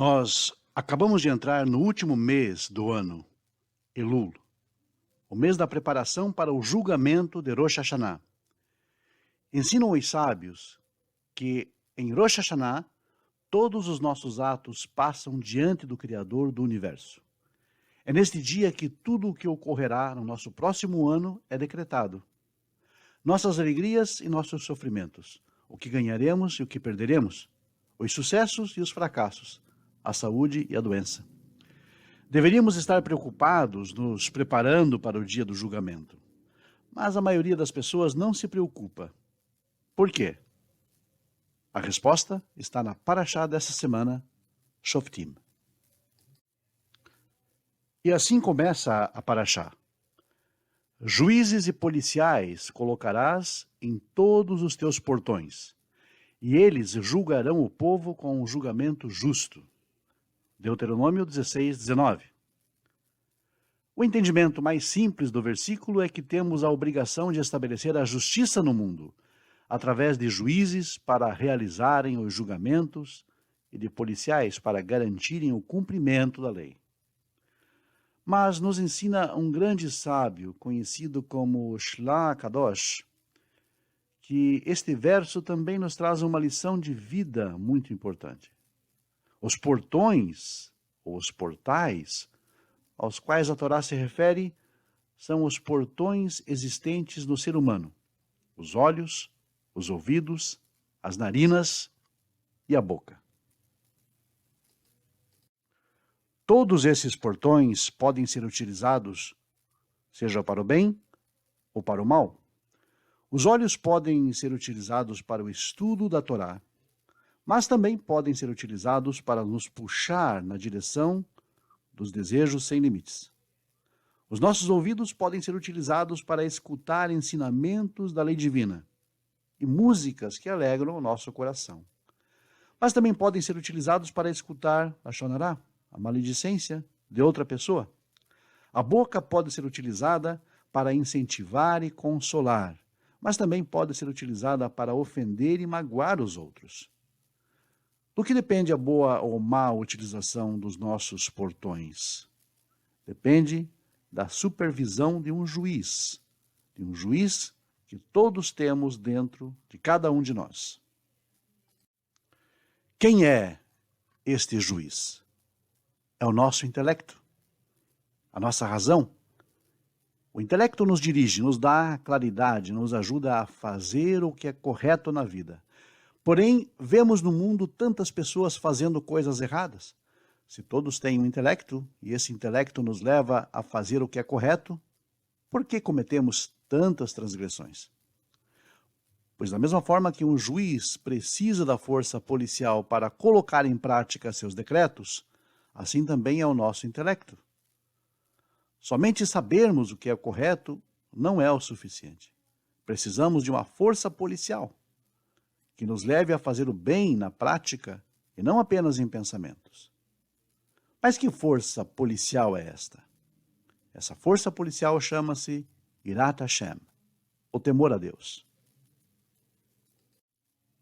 Nós acabamos de entrar no último mês do ano, Elul, o mês da preparação para o julgamento de Rosh Hashanah. Ensinam os sábios que em Rosh Hashanah todos os nossos atos passam diante do Criador do Universo. É neste dia que tudo o que ocorrerá no nosso próximo ano é decretado. Nossas alegrias e nossos sofrimentos, o que ganharemos e o que perderemos, os sucessos e os fracassos, a saúde e a doença. Deveríamos estar preocupados, nos preparando para o dia do julgamento. Mas a maioria das pessoas não se preocupa. Por quê? A resposta está na Parashá dessa semana, Shoftim. E assim começa a Parashá. Juízes e policiais colocarás em todos os teus portões, e eles julgarão o povo com um julgamento justo. Deuteronômio 16, 19. O entendimento mais simples do versículo é que temos a obrigação de estabelecer a justiça no mundo, através de juízes para realizarem os julgamentos e de policiais para garantirem o cumprimento da lei. Mas nos ensina um grande sábio, conhecido como Shla Kadosh, que este verso também nos traz uma lição de vida muito importante. Os portões, ou os portais, aos quais a Torá se refere, são os portões existentes no ser humano, os olhos, os ouvidos, as narinas e a boca. Todos esses portões podem ser utilizados, seja para o bem ou para o mal. Os olhos podem ser utilizados para o estudo da Torá, mas também podem ser utilizados para nos puxar na direção dos desejos sem limites. Os nossos ouvidos podem ser utilizados para escutar ensinamentos da lei divina e músicas que alegram o nosso coração. Mas também podem ser utilizados para escutar a Shonará, a maledicência de outra pessoa. A boca pode ser utilizada para incentivar e consolar, mas também pode ser utilizada para ofender e magoar os outros. Do que depende a boa ou má utilização dos nossos portões? Depende da supervisão de um juiz que todos temos dentro de cada um de nós. Quem é este juiz? É o nosso intelecto, a nossa razão. O intelecto nos dirige, nos dá claridade, nos ajuda a fazer o que é correto na vida. Porém, vemos no mundo tantas pessoas fazendo coisas erradas. Se todos têm um intelecto, e esse intelecto nos leva a fazer o que é correto, por que cometemos tantas transgressões? Pois da mesma forma que um juiz precisa da força policial para colocar em prática seus decretos, assim também é o nosso intelecto. Somente sabermos o que é correto não é o suficiente. Precisamos de uma força policial que nos leve a fazer o bem na prática e não apenas em pensamentos. Mas que força policial é esta? Essa força policial chama-se Irat Hashem, o temor a Deus.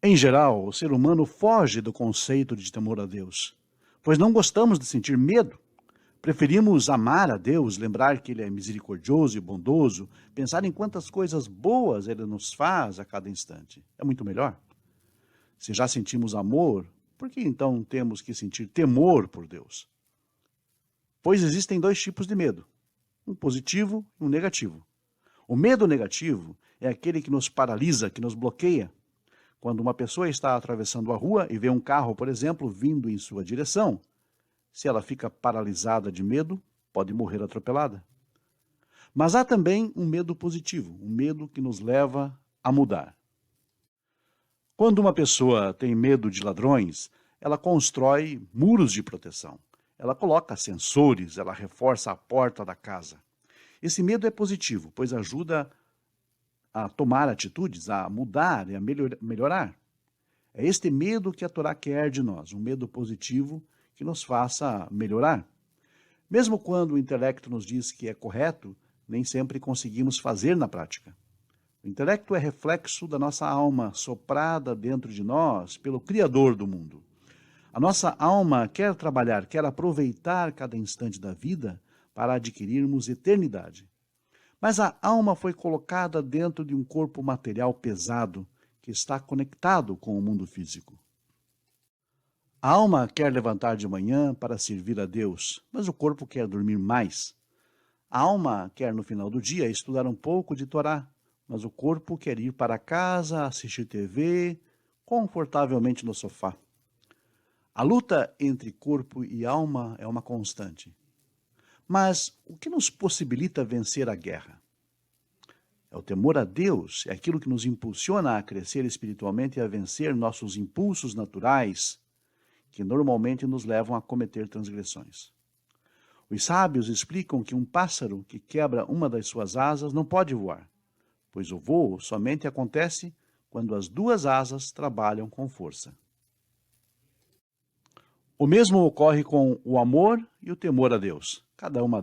Em geral, o ser humano foge do conceito de temor a Deus, pois não gostamos de sentir medo. Preferimos amar a Deus, lembrar que Ele é misericordioso e bondoso, pensar em quantas coisas boas Ele nos faz a cada instante. É muito melhor. Se já sentimos amor, por que então temos que sentir temor por Deus? Pois existem dois tipos de medo, um positivo e um negativo. O medo negativo é aquele que nos paralisa, que nos bloqueia. Quando uma pessoa está atravessando a rua e vê um carro, por exemplo, vindo em sua direção, se ela fica paralisada de medo, pode morrer atropelada. Mas há também um medo positivo, um medo que nos leva a mudar. Quando uma pessoa tem medo de ladrões, ela constrói muros de proteção. Ela coloca sensores, ela reforça a porta da casa. Esse medo é positivo, pois ajuda a tomar atitudes, a mudar e a melhorar. É este medo que a Torá quer de nós, um medo positivo que nos faça melhorar. Mesmo quando o intelecto nos diz que é correto, nem sempre conseguimos fazer na prática. O intelecto é reflexo da nossa alma, soprada dentro de nós pelo Criador do mundo. A nossa alma quer trabalhar, quer aproveitar cada instante da vida para adquirirmos eternidade. Mas a alma foi colocada dentro de um corpo material pesado que está conectado com o mundo físico. A alma quer levantar de manhã para servir a Deus, mas o corpo quer dormir mais. A alma quer, no final do dia, estudar um pouco de Torá, mas o corpo quer ir para casa, assistir TV, confortavelmente no sofá. A luta entre corpo e alma é uma constante. Mas o que nos possibilita vencer a guerra? É o temor a Deus, é aquilo que nos impulsiona a crescer espiritualmente e a vencer nossos impulsos naturais, que normalmente nos levam a cometer transgressões. Os sábios explicam que um pássaro que quebra uma das suas asas não pode voar, pois o voo somente acontece quando as duas asas trabalham com força. O mesmo ocorre com o amor e o temor a Deus. Cada uma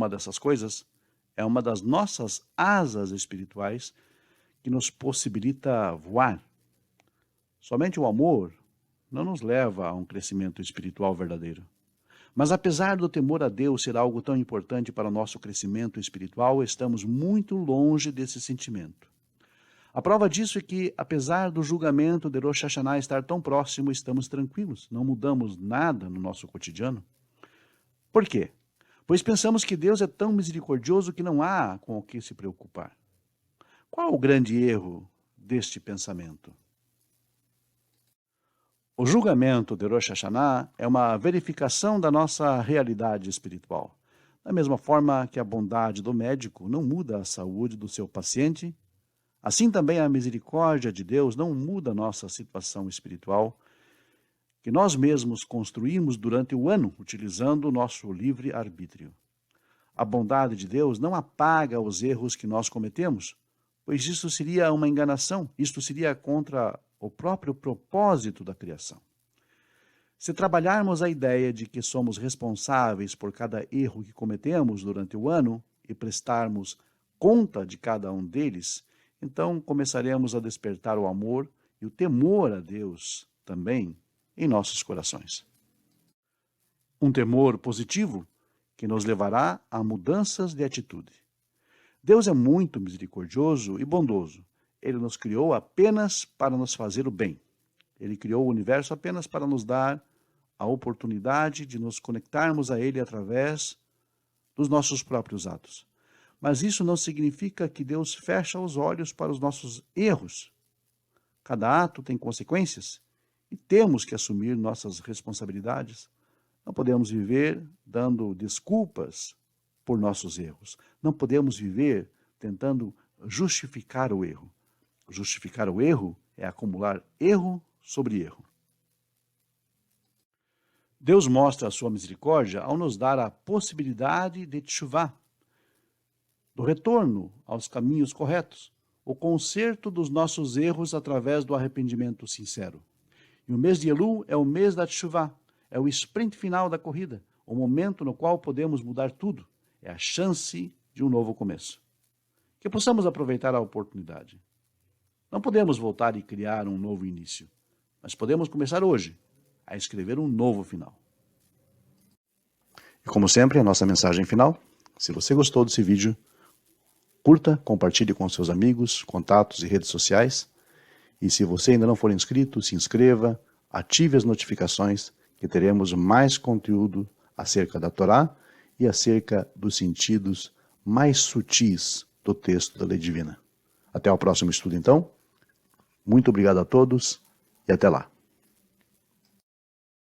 dessas coisas é uma das nossas asas espirituais que nos possibilita voar. Somente o amor não nos leva a um crescimento espiritual verdadeiro. Mas apesar do temor a Deus ser algo tão importante para o nosso crescimento espiritual, estamos muito longe desse sentimento. A prova disso é que, apesar do julgamento de Rosh Hashanah estar tão próximo, estamos tranquilos, não mudamos nada no nosso cotidiano. Por quê? Pois pensamos que Deus é tão misericordioso que não há com o que se preocupar. Qual o grande erro deste pensamento? O julgamento de Rosh Hashanah é uma verificação da nossa realidade espiritual. Da mesma forma que a bondade do médico não muda a saúde do seu paciente, assim também a misericórdia de Deus não muda a nossa situação espiritual, que nós mesmos construímos durante o ano, utilizando o nosso livre-arbítrio. A bondade de Deus não apaga os erros que nós cometemos, pois isso seria uma enganação, isto seria contra o próprio propósito da criação. Se trabalharmos a ideia de que somos responsáveis por cada erro que cometemos durante o ano e prestarmos conta de cada um deles, então começaremos a despertar o amor e o temor a Deus também em nossos corações. Um temor positivo que nos levará a mudanças de atitude. Deus é muito misericordioso e bondoso. Ele nos criou apenas para nos fazer o bem. Ele criou o universo apenas para nos dar a oportunidade de nos conectarmos a Ele através dos nossos próprios atos. Mas isso não significa que Deus fecha os olhos para os nossos erros. Cada ato tem consequências e temos que assumir nossas responsabilidades. Não podemos viver dando desculpas por nossos erros. Não podemos viver tentando justificar o erro. Justificar o erro é acumular erro sobre erro. Deus mostra a sua misericórdia ao nos dar a possibilidade de teshuvá, do retorno aos caminhos corretos, o conserto dos nossos erros através do arrependimento sincero. E o mês de Elul é o mês da teshuvá, é o sprint final da corrida, o momento no qual podemos mudar tudo, é a chance de um novo começo. Que possamos aproveitar a oportunidade. Não podemos voltar e criar um novo início, mas podemos começar hoje a escrever um novo final. E como sempre, a nossa mensagem final. Se você gostou desse vídeo, curta, compartilhe com seus amigos, contatos e redes sociais. E se você ainda não for inscrito, se inscreva, ative as notificações, que teremos mais conteúdo acerca da Torá e acerca dos sentidos mais sutis do texto da Lei Divina. Até o próximo estudo, então. Muito obrigado a todos e até lá.